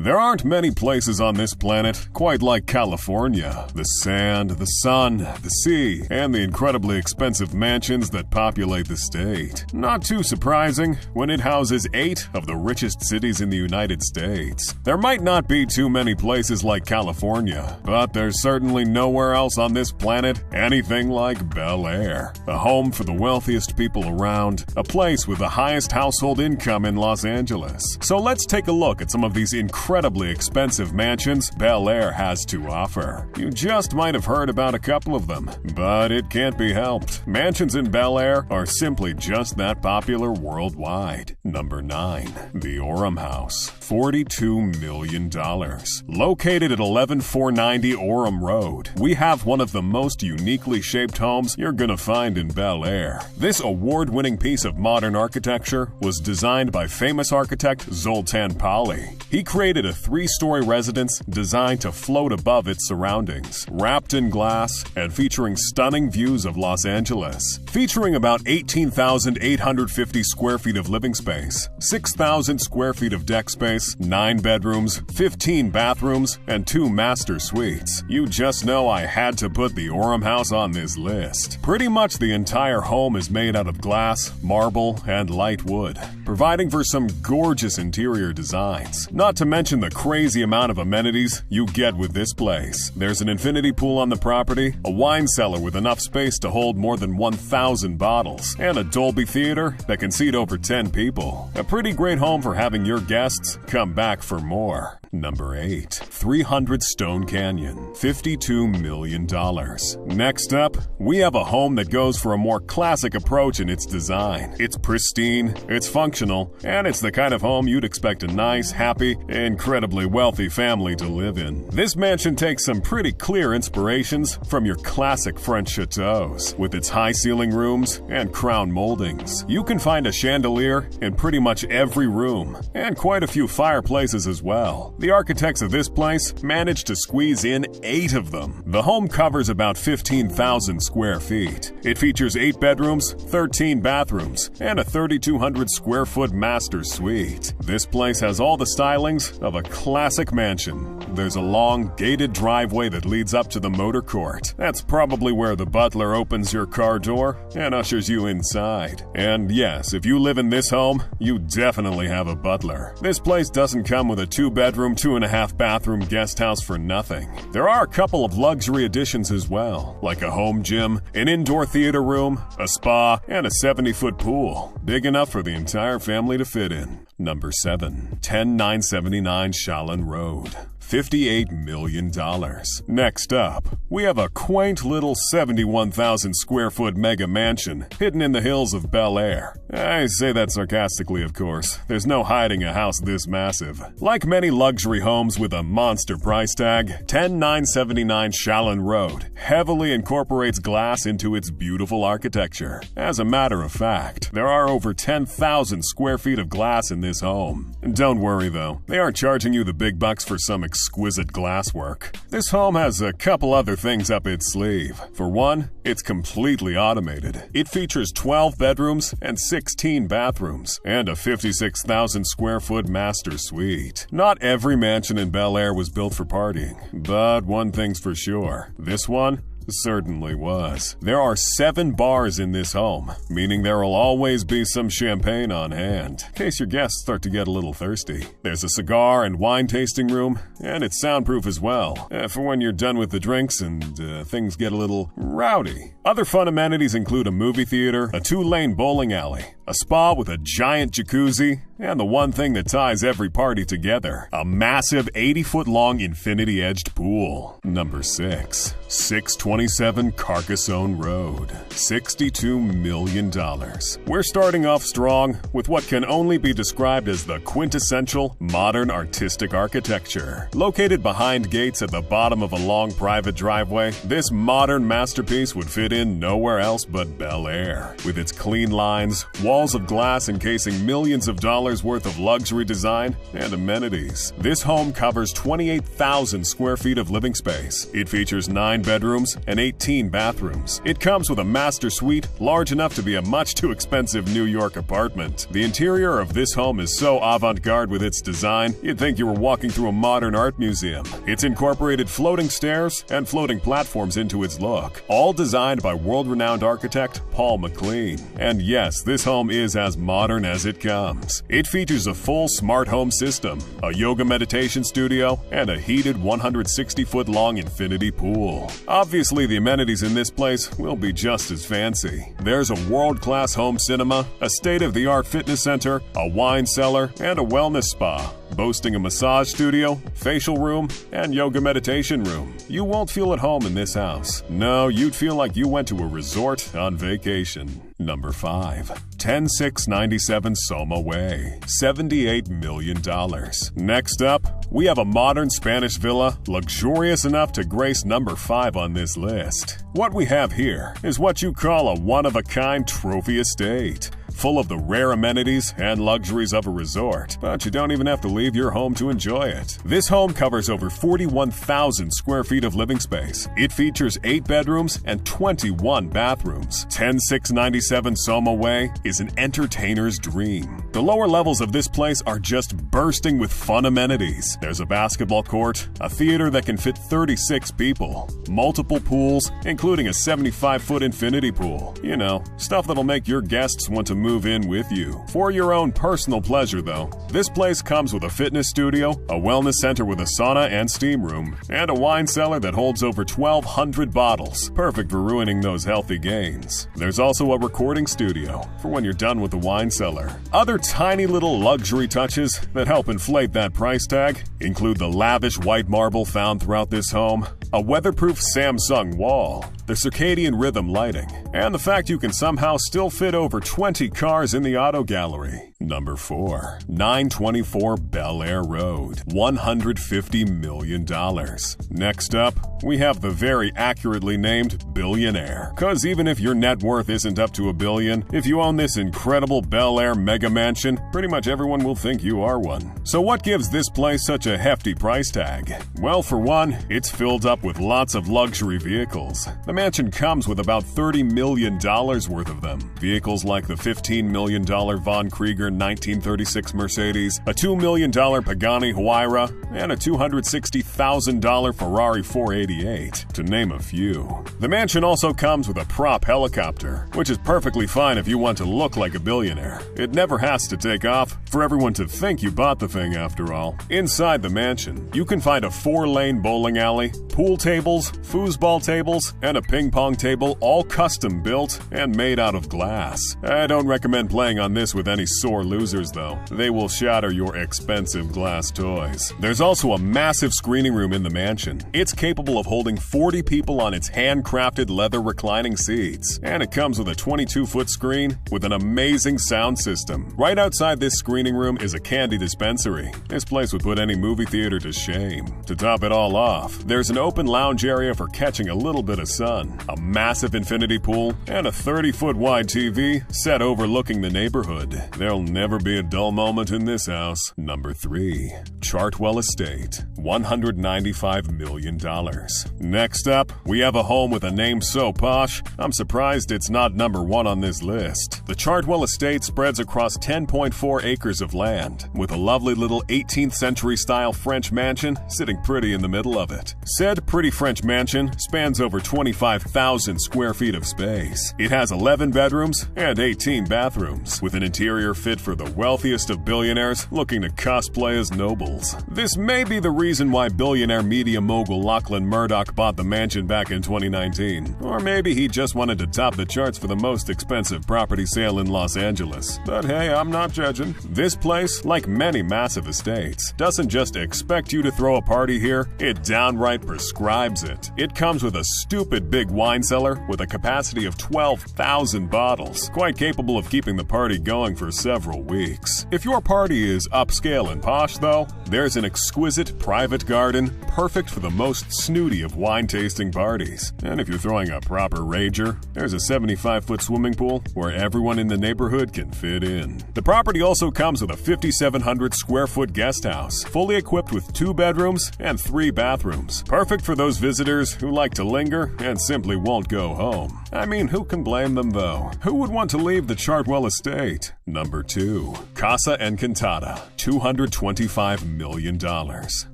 There aren't many places on this planet quite like California. The sand, the sun, the sea, and the incredibly expensive mansions that populate the state. Not too surprising when it houses 8 of the richest cities in the United States. There might not be too many places like California, but there's certainly nowhere else on this planet anything like Bel Air. A home for the wealthiest people around, a place with the highest household income in Los Angeles. So let's take a look at some of these incredibly expensive mansions Bel Air has to offer. You just might have heard about a couple of them, but it can't be helped. Mansions in Bel Air are simply just that popular worldwide. Number 9. The Orem House. $42 million. Located at 11490 Orem Road, we have one of the most uniquely shaped homes you're gonna find in Bel Air. This award-winning piece of modern architecture was designed by famous architect Zoltan Pali. He created a 3-story residence designed to float above its surroundings, wrapped in glass and featuring stunning views of Los Angeles. Featuring about 18,850 square feet of living space, 6,000 square feet of deck space, 9 bedrooms, 15 bathrooms, and 2 master suites. You just know I had to put the Orem House on this list. Pretty much the entire home is made out of glass, marble, and light wood, providing for some gorgeous interior designs. Not to mention the crazy amount of amenities you get with this place. There's an infinity pool on the property, a wine cellar with enough space to hold more than 1,000 bottles, and a Dolby theater that can seat over 10 people. A pretty great home for having your guests come back for more. Number 8. 300 Stone Canyon. $52 million. Next up, we have a home that goes for a more classic approach in its design. It's pristine, it's functional, and it's the kind of home you'd expect a nice, happy, incredibly wealthy family to live in. This mansion takes some pretty clear inspirations from your classic French chateaus, with its high ceiling rooms and crown moldings. You can find a chandelier in pretty much every room, and quite a few fireplaces as well. The architects of this place managed to squeeze in 8 of them. The home covers about 15,000 square feet. It features 8 bedrooms, 13 bathrooms, and a 3,200 square foot master suite. This place has all the stylings of a classic mansion. There's a long, gated driveway that leads up to the motor court. That's probably where the butler opens your car door and ushers you inside. And yes, if you live in this home, you definitely have a butler. This place doesn't come with a 2-bedroom, 2.5 bathroom guest house for nothing. There are a couple of luxury additions as well, like a home gym, an indoor theater room, a spa, and a 70-foot pool, big enough for the entire family to fit in. Number 7. 10979 Shallon Road. $58 million. Next up, we have a quaint little 71,000 square foot mega mansion hidden in the hills of Bel Air. I say that sarcastically, of course. There's no hiding a house this massive. Like many luxury homes with a monster price tag, 10979 Shallon Road heavily incorporates glass into its beautiful architecture. As a matter of fact, there are over 10,000 square feet of glass in this home. Don't worry though, they aren't charging you the big bucks for some exquisite glasswork. This home has a couple other things up its sleeve. For one, it's completely automated. It features 12 bedrooms and 16 bathrooms, and a 56,000 square foot master suite. Not every mansion in Bel Air was built for partying, but one thing's for sure, this one certainly was. There are 7 bars in this home, meaning there will always be some champagne on hand, in case your guests start to get a little thirsty. There's a cigar and wine tasting room, and it's soundproof as well, for when you're done with the drinks and things get a little rowdy. Other fun amenities include a movie theater, a 2-lane bowling alley, a spa with a giant jacuzzi, and the one thing that ties every party together, a massive 80-foot-long infinity-edged pool. Number 6. 627 Carcassonne Road. $62 million. We're starting off strong with what can only be described as the quintessential modern artistic architecture. Located behind gates at the bottom of a long private driveway, this modern masterpiece would fit in nowhere else but Bel Air. With its clean lines, walls of glass encasing millions of dollars worth of luxury design and amenities. This home covers 28,000 square feet of living space. It features 9 9 bedrooms and 18 bathrooms. It comes with a master suite large enough to be a much too expensive New York apartment. The interior of this home is so avant-garde with its design, you'd think you were walking through a modern art museum. It's incorporated floating stairs and floating platforms into its look, all designed by world-renowned architect Paul McLean. And yes, this home is as modern as it comes. It features a full smart home system, a yoga meditation studio, and a heated 160-foot-long infinity pool. Obviously, the amenities in this place will be just as fancy. There's a world-class home cinema, a state-of-the-art fitness center, a wine cellar, and a wellness spa, boasting a massage studio, facial room, and yoga meditation room. You won't feel at home in this house. No, you'd feel like you went to a resort on vacation. Number 5. 10697 Soma Way, $78 million. Next up, we have a modern Spanish villa, luxurious enough to grace number 5 on this list. What we have here is what you call a one-of-a-kind trophy estate, full of the rare amenities and luxuries of a resort, but you don't even have to leave your home to enjoy it. This home covers over 41,000 square feet of living space. It features 8 bedrooms and 21 bathrooms. 10697 Soma Way is an entertainer's dream. The lower levels of this place are just bursting with fun amenities. There's a basketball court, a theater that can fit 36 people, multiple pools, including a 75-foot infinity pool. You know, stuff that'll make your guests want to move in with you. For your own personal pleasure, though, this place comes with a fitness studio, a wellness center with a sauna and steam room, and a wine cellar that holds over 1,200 bottles, perfect for ruining those healthy gains. There's also a recording studio for when you're done with the wine cellar. Other tiny little luxury touches that help inflate that price tag include the lavish white marble found throughout this home, a weatherproof Samsung wall, the circadian rhythm lighting, and the fact you can somehow still fit over 20 cars in the auto gallery. Number 4. 924 Bel Air Road, $150 million. Next up, we have the very accurately named billionaire. Cause even if your net worth isn't up to $1 billion, if you own this incredible Bel Air mega mansion, pretty much everyone will think you are one. So what gives this place such a hefty price tag? Well, for one, it's filled up with lots of luxury vehicles. The mansion comes with about $30 million worth of them. Vehicles like the $15 million Von Krieger 1936 Mercedes, a $2 million Pagani Huayra, and a $260,000 Ferrari 488, to name a few. The mansion also comes with a prop helicopter, which is perfectly fine if you want to look like a billionaire. It never has to take off for everyone to think you bought the thing after all. Inside the mansion, you can find a 4-lane bowling alley, pool tables, foosball tables, and a ping pong table, all custom built and made out of glass. I don't recommend playing on this with any sore losers though. They will shatter your expensive glass toys. There's also a massive screening room in the mansion. It's capable of holding 40 people on its handcrafted leather reclining seats, and it comes with a 22-foot screen with an amazing sound system. Right outside this screening room is a candy dispensary. This place would put any movie theater to shame. To top it all off, there's an open lounge area for catching a little bit of sun, a massive infinity pool, and a 30-foot wide TV set overlooking the neighborhood. There'll never be a dull moment in this house. Number 3. Chartwell Estate, $195 million. Next up, we have a home with a name so posh, I'm surprised it's not number 1 on this list. The Chartwell Estate spreads across 10.4 acres of land, with a lovely little 18th century style French mansion sitting pretty in the middle of it. Said pretty French mansion spans over 25,000 square feet of space. It has 11 bedrooms and 18 bathrooms, with an interior fit for the wealthiest of billionaires looking to cosplay as nobles. This may be the reason why billionaire media mogul Lachlan Murdoch bought the mansion back in 2019. Or maybe he just wanted to top the charts for the most expensive property sale in Los Angeles. But hey, I'm not judging. This place, like many massive estates, doesn't just expect you to throw a party here, it downright prescribes it. It comes with a stupid big wine cellar with a capacity of 12,000 bottles, quite capable of keeping the party going for several weeks. If your party is upscale and posh though, there's an exquisite private private garden, perfect for the most snooty of wine-tasting parties. And if you're throwing a proper rager, there's a 75-foot swimming pool where everyone in the neighborhood can fit in. The property also comes with a 5,700 square foot guest house, fully equipped with 2 bedrooms and 3 bathrooms. Perfect for those visitors who like to linger and simply won't go home. I mean, who can blame them though? Who would want to leave the Chartwell estate? Number 2. Casa Encantada, $225 million.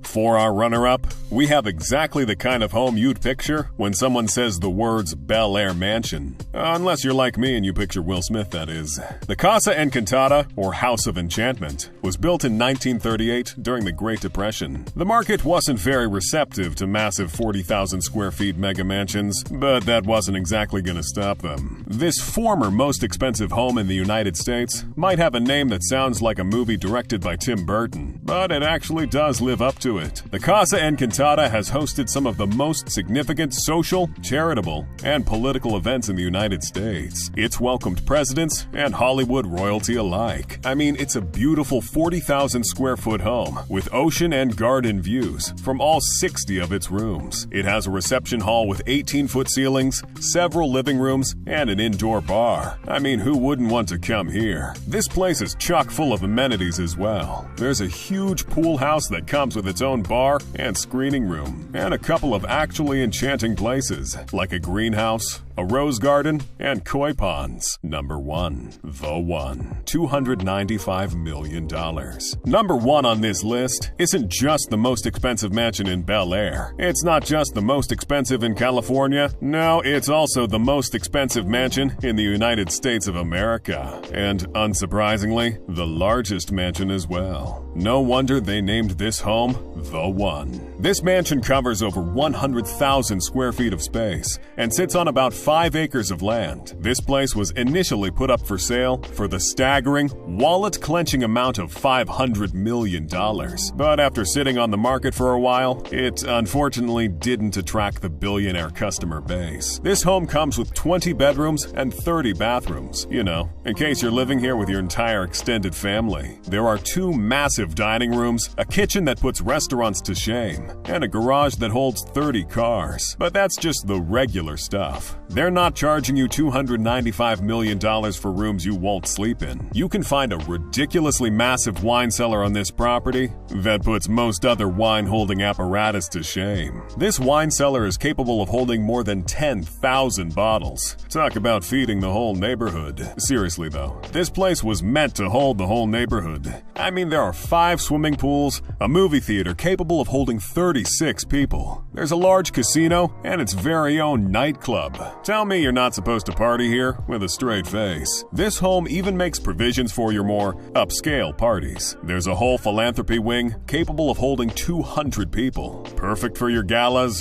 For our runner-up, we have exactly the kind of home you'd picture when someone says the words Bel Air Mansion. Unless you're like me and you picture Will Smith, that is. The Casa Encantada, or House of Enchantment, was built in 1938 during the Great Depression. The market wasn't very receptive to massive 40,000 square feet mega mansions, but that wasn't exactly going to stop them. This former most expensive home in the United States might have a name that sounds like a movie directed by Tim Burton, but it actually does live up to it. The Casa Encantada has hosted some of the most significant social, charitable, and political events in the United States. It's welcomed presidents and Hollywood royalty alike. I mean, it's a beautiful 40,000 square foot home with ocean and garden views from all 60 of its rooms. It has a reception hall with 18-foot ceilings, several living rooms, and an indoor bar. I mean, who wouldn't want to come here? This place is chock full of amenities as well. There's a huge pool house that comes with its own bar and screening room, and a couple of actually enchanting places, like a greenhouse, a rose garden, and koi ponds. Number 1. The One, $295 million. Number 1 on this list isn't just the most expensive mansion in Bel Air. It's not just the most expensive in California. No, it's also the most expensive mansion in the United States of America. And unsurprisingly, the largest mansion as well. No wonder they named this home The One. This mansion covers over 100,000 square feet of space and sits on about 5 acres of land. This place was initially put up for sale for the staggering, wallet-clenching amount of $500 million. But after sitting on the market for a while, it unfortunately didn't attract the billionaire customer base. This home comes with 20 bedrooms and 30 bathrooms. You know, in case you're living here with your entire extended family. There are 2 massive dining rooms, a kitchen that puts restaurants to shame, and a garage that holds 30 cars. But that's just the regular stuff. They're not charging you $295 million for rooms you won't sleep in. You can find a ridiculously massive wine cellar on this property that puts most other wine-holding apparatus to shame. This wine cellar is capable of holding more than 10,000 bottles. Talk about feeding the whole neighborhood. Seriously though, this place was meant to hold the whole neighborhood. I mean, there are 5 swimming pools, a movie theater capable of holding 36 people. There's a large casino and its very own nightclub. Tell me you're not supposed to party here with a straight face. This home even makes provisions for your more upscale parties. There's a whole philanthropy wing capable of holding 200 people. Perfect for your galas,